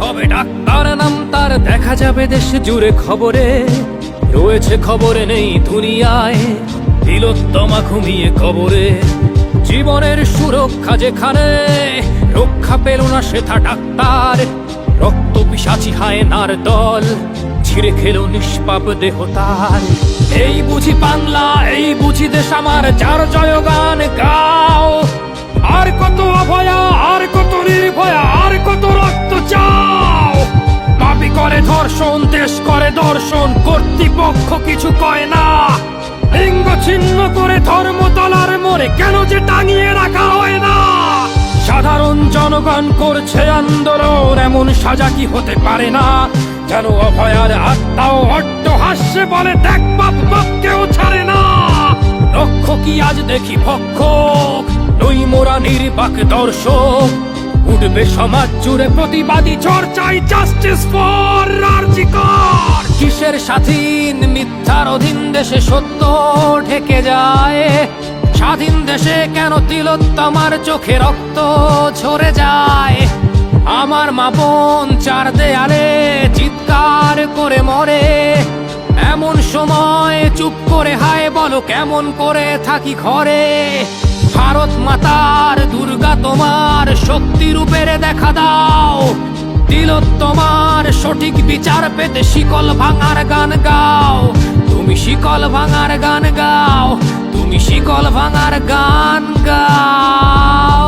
হবে ডাক্তার নাম তার, দেখা যাবে দেশ জুড়ে খবরে, রয়েছে খবরে নেই দুনিয়ায় তিলোত্তমা ঘুমিয়ে কবরে। জীবনের সুরক্ষা যেখানে, রক্ষা পেল না সেথা ডাক্তার, রক্ত পিশাচি হায়নার দল ছিঁড়ে খেলো নিষ্পাপ দেহ তার। এই বুঝি বাংলা, এই বুঝি দেশ আমার, যার জয়গান গাও। আর কত অভয়া, আর কত নির্ভয়া, আর কত রক্ত চাও। পাপি করে ধর্ষণ, দেশ করে দর্শন, কর্তৃপক্ষ কিছু কয় না। লিঙ্গ ছিন্ন করে ধর্মতলার মোড়ে কেন যে টাঙিয়ে রাখা হয় না। সাধারণ জনগণ করছে আন্দোলন, এমন সাজা কি হতে পারে না। যেন অভয়ার আত্মাও অট্ট হাস্যে বলে, দেখ বাপ বাপ কেউ ছাড়ে না। লক্ষ্য কি আজ দেখি ভক্ষক, নই মোরা নির্বাক দর্শক। উঠবে সমাজ জুড়ে প্রতিবাদী চর্চাই, জাস্টিস ফর আরজি কর। কিসের স্বাধীন, মিথ্যার অধীন দেশে সত্য ঢেকে যায়। স্বাধীন দেশে কেন তিলোত্তমার চোখে রক্ত ঝরে যায়। আমার মা বোন চার দেয়ালে চিৎকার করে মরে, এমন সময় চুপ করে হায় বলো কেমন করে থাকি ঘরে। ভারত মাতার, দুর্গা তোমার শক্তি রূপের দেখা দাও। তিলোত্তমার সঠিক বিচার পেতে শিকল ভাঙার গান গাও। তুমি শিকল ভাঙার গান গাও, তুমি শিকল ভাঙার গান গাও।